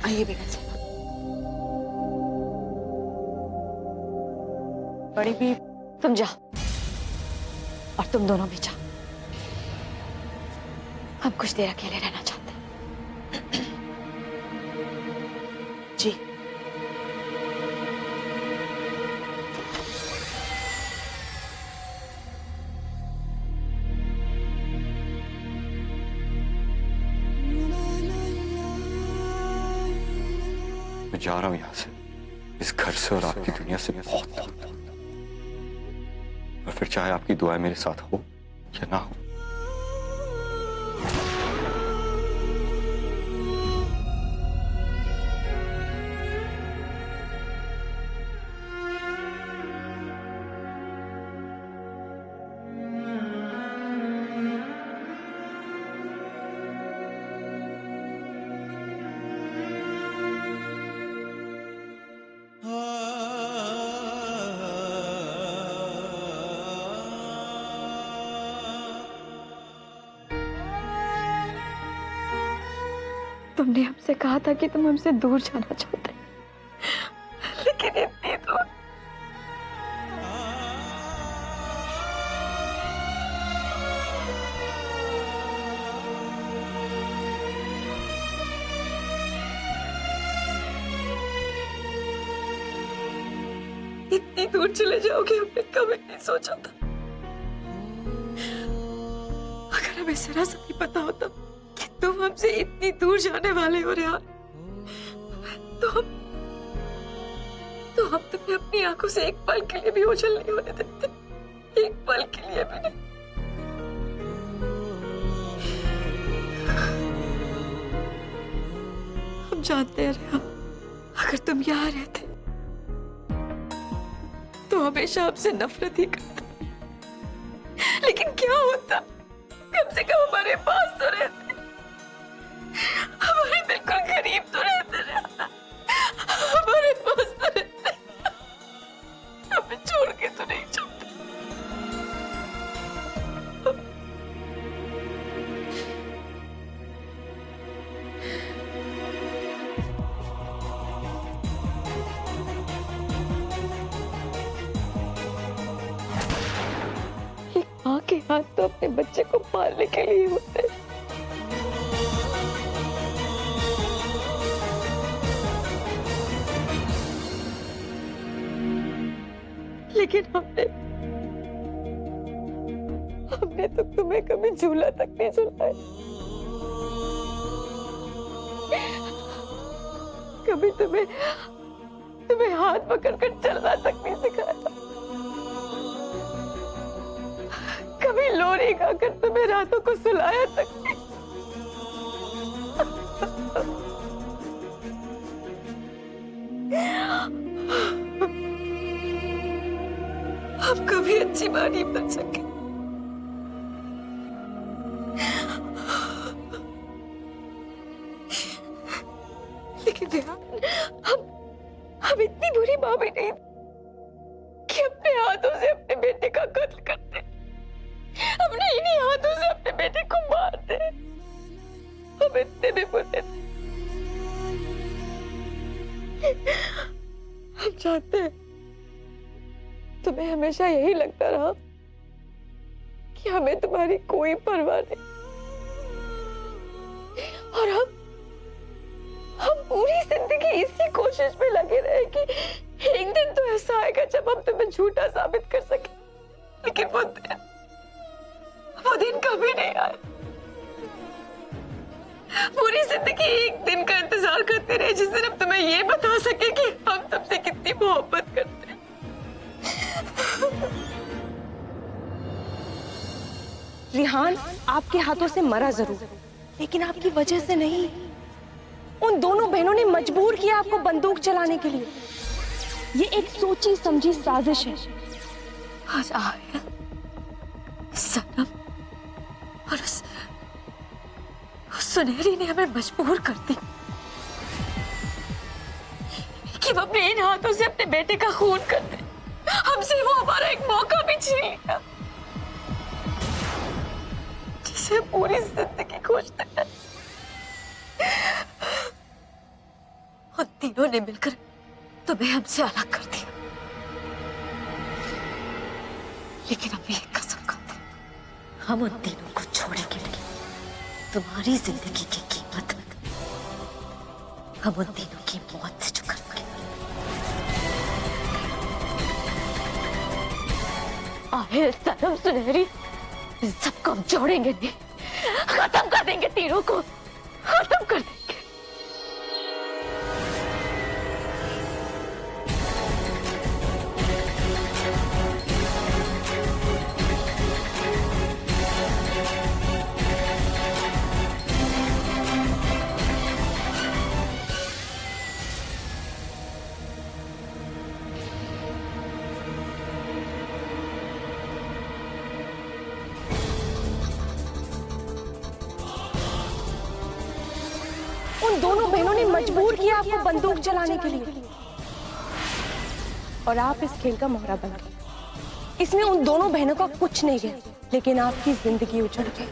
आइए बेगम साहब। बड़ी भी, तुम जाओ और तुम दोनों भी जाओ। हम कुछ देर अकेले रहना चाहते हैं। जी। मैं जा रहा हूं यहां से, इस घर से और आपकी दुनिया से बहुत दूर। और फिर चाहे आपकी दुआएं मेरे साथ हो या ना हो। तुमने हमसे कहा था कि तुम हमसे दूर जाना चाहते, लेकिन इतनी दूर। इतनी दूर चले जाओगे हमने कभी नहीं सोचा था। अगर हमें जरा सा भी पता होता कि तुम हमसे इतनी दूर जाने वाले हो रेहान, तो हम तुम्हें अपनी आंखों से एक पल के लिए भी ओझल नहीं होने देते, एक पल के लिए भी नहीं। हम जानते हैं रेहान, अगर तुम यहाँ रहते तो हमेशा हमसे नफरत ही करते, लेकिन क्या होता, कम से कम हमारे पास तो रहते, हमारे बिल्कुल करीब तो रहते रेहान, हमारे पास तो रहते, हमें छोड़ के तो नहीं जाते। एक माँ के हाथ तो अपने बच्चे को पालने के लिए होते हैं। लेकिन हमने तो तुम्हें कभी झूला तक नहीं झुलाया, कभी तुम्हें हाथ पकड़कर चलना तक नहीं सिखाया, कभी लोरी गाकर तुम्हें रातों को सुलाया तक नहीं। हम कभी अच्छी मां नहीं बन सके, लेकिन हम इतनी बुरी मां भी नहीं कि अपने हाथों से अपने बेटे का कत्ल करते, अपने इन्हीं हाथों से अपने बेटे को मारते। हम इतने भी बुरे नहीं। हम चाहते हैं, तुम्हें हमेशा यही लगता रहा कि हमें तुम्हारी कोई परवाह नहीं, और हम पूरी जिंदगी इसी कोशिश में लगे रहे कि एक दिन तो ऐसा आएगा जब हम तुम्हें झूठा साबित कर सके, लेकिन वो दिन कभी नहीं आया। पूरी जिंदगी एक दिन का इंतजार करते रहे जिस दिन हम तुम्हें ये बता सके कि हम तुमसे कितनी मोहब्बत करते हैं। रेहान आपके हाथों से मरा जरूर, लेकिन आपकी वजह से नहीं। उन दोनों बहनों ने मजबूर किया आपको बंदूक चलाने के लिए। ये एक सोची समझी साजिश है। आज आया सनम और उस सुनहरी ने हमें मजबूर कर दी कि वो अपने इन हाथों से अपने बेटे का खून कर दे। हमसे वो हमारा एक मौका भी छीन लिया जिसे पूरी जिंदगी खोजते हैं। तीनों ने मिलकर तुम्हें हमसे अलग कर दिया, लेकिन अब भी एक कसम खाते हैं, हम उन तीनों को छोड़ेंगे नहीं। तुम्हारी जिंदगी की कीमत हम उन तीनों की मौत से चुकाएंगे। आहे सनम सुनहरी, इन सबको हम जोड़ेंगे नहीं, खत्म कर देंगे, तीनों को खत्म कर देंगे। उन दोनों बहनों ने मजबूर किया आपको बंदूक चलाने के लिए, और आप इस खेल का मोहरा बन गए। इसमें उन दोनों बहनों का कुछ नहीं गया, लेकिन आपकी जिंदगी उजड़ गई।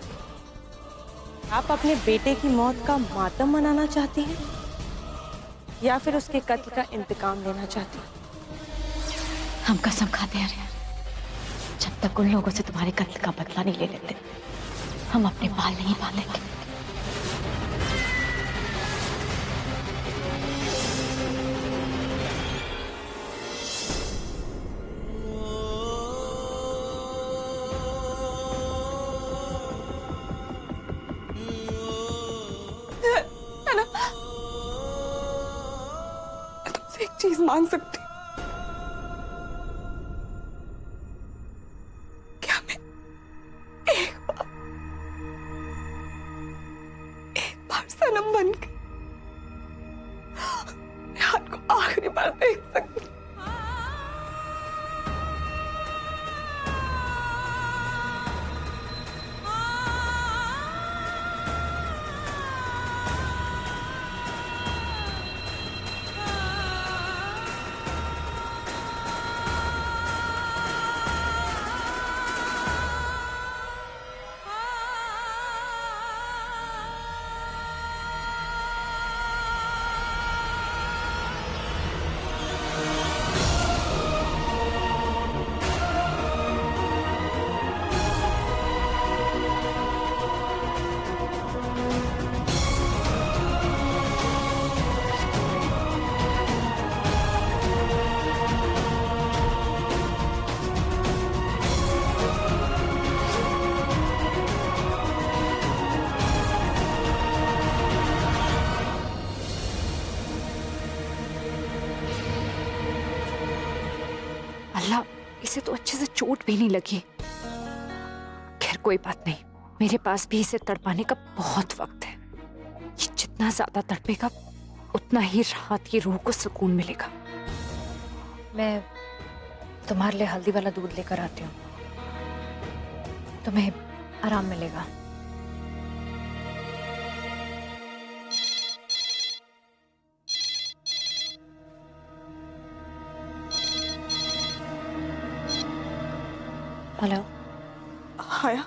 आप अपने बेटे की मौत का मातम मनाना चाहती हैं या फिर उसके कत्ल का इंतकाम लेना चाहती हैं? हम कसम खाते हैं रिया, जब तक उन लोगों से तुम्हारे कत्ल का बदला नहीं ले लेते, हम अपने बाल नहीं बांधेंगे। एक चीज मांग सकती हूँ, क्या मैं एक बार सनम बन के रेहान को आखिरी बार देख सकती हूँ? अल्लाह, इसे तो अच्छे से चोट भी नहीं लगी। खैर कोई बात नहीं, मेरे पास भी इसे तड़पाने का बहुत वक्त है। ये जितना ज्यादा तड़पेगा उतना ही राहत की रूह को सुकून मिलेगा। मैं तुम्हारे लिए हल्दी वाला दूध लेकर आती हूँ, तुम्हें आराम मिलेगा। हेलो, आया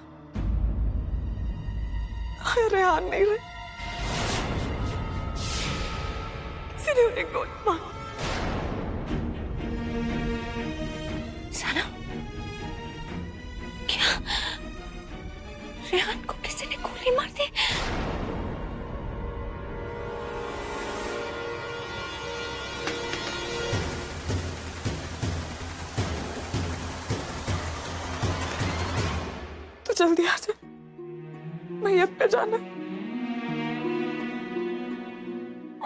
रेहान नहीं रहे, किसी ने एक गोली मार। सनम, क्या रेहान को किसी ने गोली मार दी? तो जल्दी आ जा, मैयत पे जाना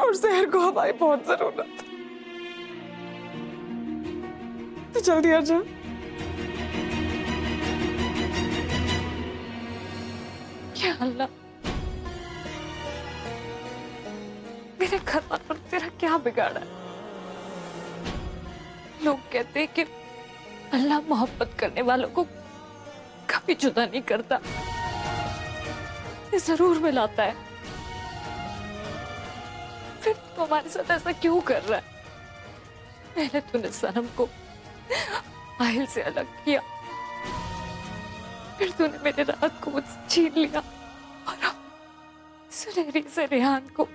और जहर को हमारी बहुत जरूरत है। तो जल्दी आ जा। क्या अल्लाह, मेरे घर वालों ने तेरा क्या बिगाड़ा है? लोग कहते हैं कि अल्लाह मोहब्बत करने वालों को कभी जुदा नहीं करता, ये जरूर मिलाता है। फिर तो हमारे साथ ऐसा क्यों कर रहा है? पहले तूने सनम को आहिल से अलग किया, फिर तूने मेरे रात को मुझसे छीन लिया, और अब सुनहरी से रेहान को।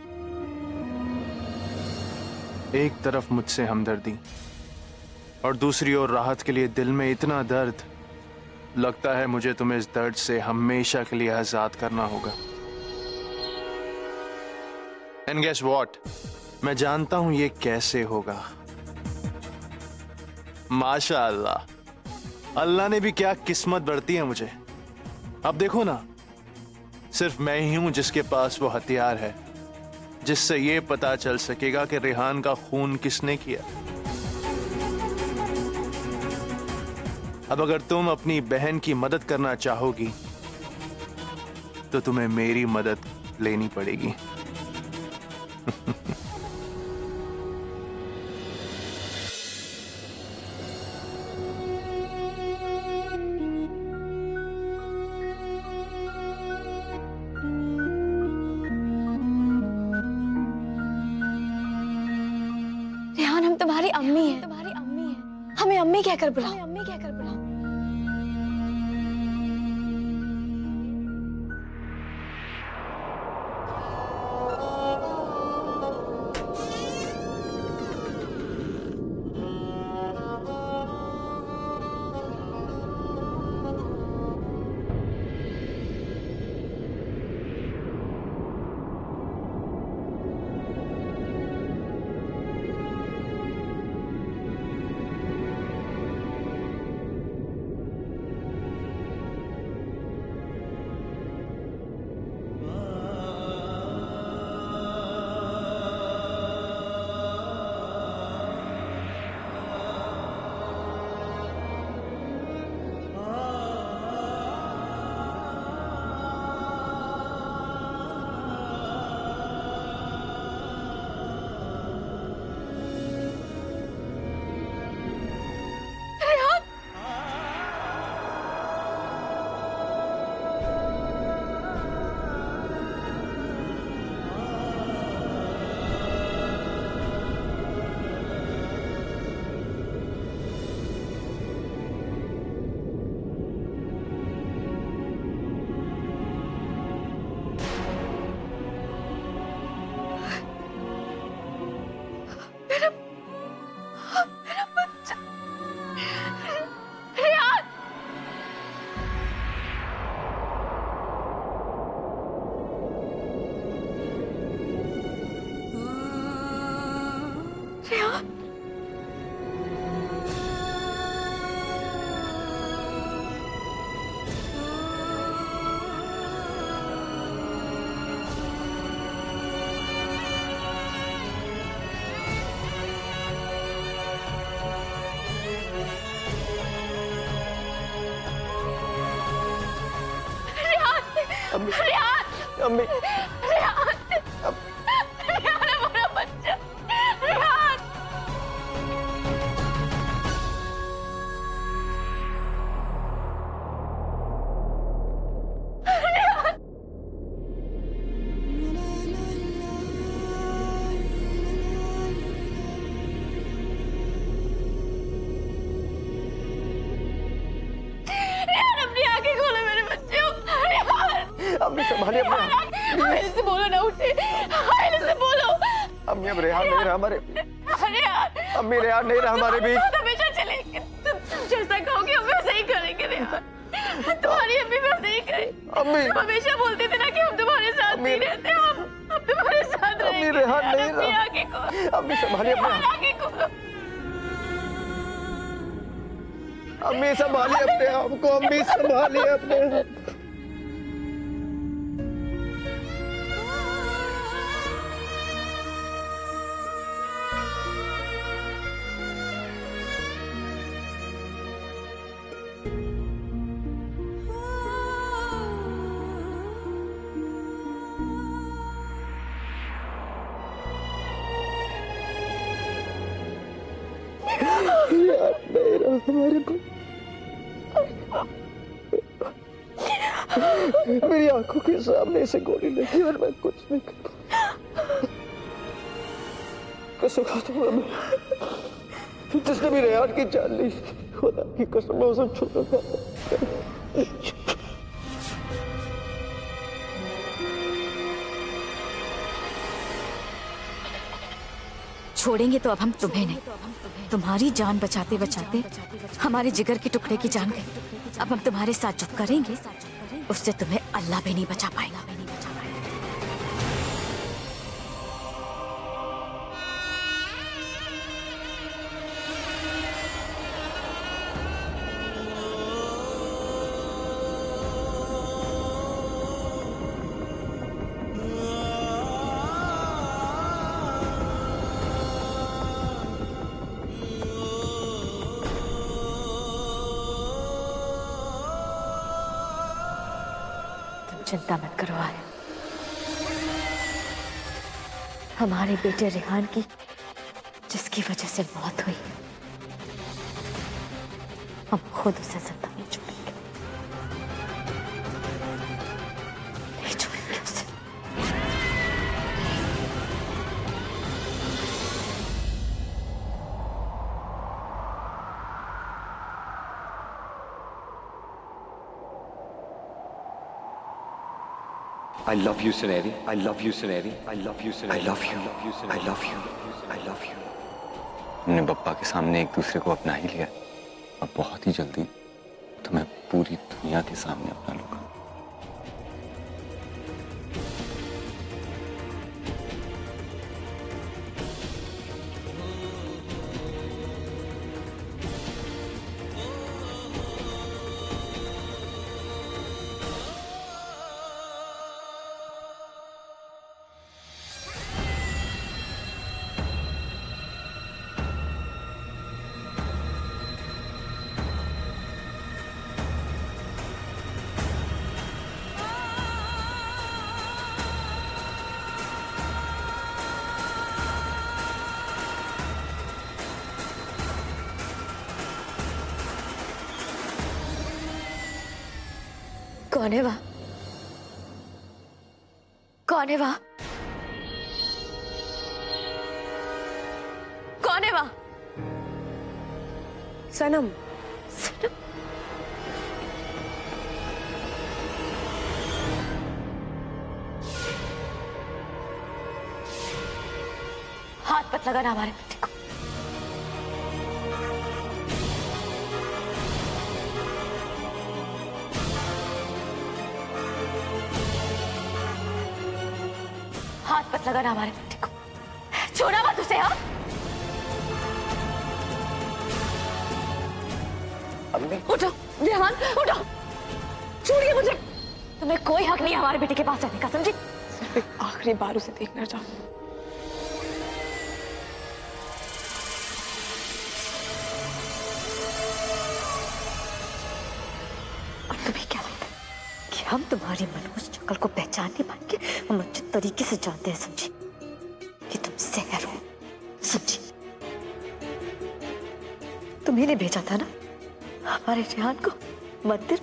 एक तरफ मुझसे हमदर्दी और दूसरी ओर राहत के लिए दिल में इतना दर्द। लगता है मुझे तुम्हें इस दर्द से हमेशा के लिए आजाद करना होगा। एंड गेस व्हाट, मैं जानता हूं ये कैसे होगा। माशाअल्लाह, अल्लाह ने भी क्या किस्मत बरती है मुझे। अब देखो ना, सिर्फ मैं ही हूं जिसके पास वो हथियार है जिससे ये पता चल सकेगा कि रेहान का खून किसने किया। अब अगर तुम अपनी बहन की मदद करना चाहोगी तो तुम्हें मेरी मदद लेनी पड़ेगी। रेहान, हम तुम्हारी अम्मी हैं। हमें अम्मी कहकर बुलाओ। अम्मी, हमारा बच्चा रेहान। अपनी आंखें खोलो मेरे बच्चे। अम्मी संभालिए अपना। हाइल से बोलो ना, उठे। हाइल से बोलो। अम्मी, अब रेहान नहीं रहा हमारे। अम्मी, रेहान नहीं रहा हमारे बीच। हमेशा चलेंगे। तुम जैसा कहोगे हम वैसा ही करेंगे रेहान। तुम्हारी अम्मी वैसे ही करे। अम्मी, तुम हमेशा बोलते थे ना कि हम तुम्हारे साथ नहीं रहते। हम तुम्हारे साथ रहेंगे। अम्मी, रेहान नहीं अपनी रहा। आंखें खोलो। अम्मी संभालिए अपना। आंखें खोलो। अम्मी संभालिए अपने आप को। अम्मी संभालिए अपने आप को। यार नहीं रहा हमारे को। मेरी आंखों के सामने से गोली लगी और मैं कुछ नहीं कर पाया। कसम खाता हूँ मैं, जिसने भी रेहान की जान ली, खुदा की कसम मैं उसे छूटा था। छोड़ेंगे तो अब हम तुम्हें नहीं, तुम्हारी जान बचाते बचाते हमारे जिगर के टुकड़े की जान गई। अब हम तुम्हारे साथ जो करेंगे उससे तुम्हें अल्लाह भी नहीं बचा पाएगा। चिंता मत करो आर्य, हमारे बेटे रेहान की जिसकी वजह से मौत हुई, हम खुद उसे जिंदा नहीं छोड़ेंगे, नहीं छोड़ेंगे उसे। I love you, Suneri. I love you, Suneri. I love you, Suneri. I love you. I love you. I love you. हमने बप्पा के सामने एक दूसरे को अपना ही लिया और बहुत ही जल्दी तुम्हें पूरी दुनिया के सामने अपना लूंगा। कौन है वहां? कौन है वहां? कौन है वहां? सनम, सनम? हाथ मत लगाना हमारे बेटे को। हाथ मत लगाना हमारे बेटे को, छोड़ा मत उसे। हाँ, उठो रेहान, उठो, छोड़िए मुझे। तुम्हें कोई हक नहीं है हमारे बेटे के पास जाने का, समझी? सिर्फ एक आखिरी बार उसे देखना चाहूँ। और तुम्हें क्या लगता है कि हम तुम्हारी मनोज शक्ल को पहचान नहीं पाएंगे? हम अच्छे तरीके से जानते हैं, समझी, कि तुम सहर हो, समझी? तुम्ही ने भेजा था ना हमारे रेहान को मंदिर,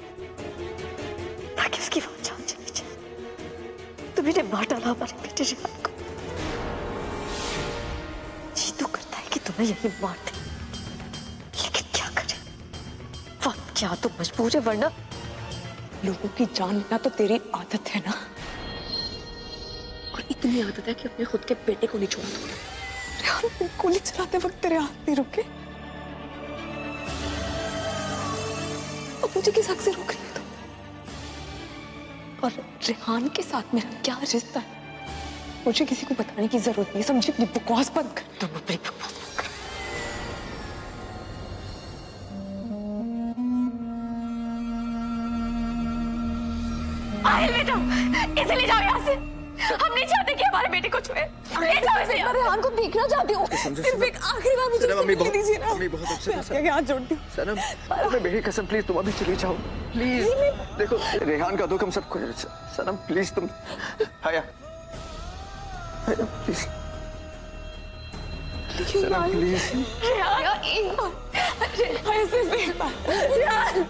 ताकि उसकी वहां जान चली जाए। तुम्ही ने मार डाला हमारे बेटे रेहान को। जी तो करता है कि तुम्हें यही मार दे, लेकिन क्या करें, वक्त क्या तो मजबूर है, वरना लोगों की जान लेना तो तेरी आदत है ना, और इतनी आदत है कि अपने खुद के बेटे को नहीं छोड़ा तूने। रेहान, गोली चलाते वक्त तेरे हाथ नहीं रुके, अब मुझे किस हक से रोक रही है तू? और रेहान के साथ मेरा क्या रिश्ता है, मुझे किसी को बताने की जरूरत नहीं, समझी? अपनी बकवास बंद कर। तुम अपनी बकवास बंद करो। आहिल बेटा, इसे ले जाओ यहाँ से। हम नहीं चाहते कि हमारे बेटे को छुए। ले जाओ इसे। मैं रेहान को देखना चाहती हूँ, सिर्फ एक आखिरी बार मुझे सनम, देखने दीजिए ना। मम्मी बहुत अपसेट है। आपके हाथ जोड़ती हूँ। सनम, मैं मेरी कसम, प्लीज तुम अभी चली जाओ, प्लीज। देखो रेहान का दुख हम सबको है। सनम प्लीज तुम, हाया प्लीज, सनम प्लीज। रेहान, एक बार, रेहान, सिर्फ एक बार। रेहान।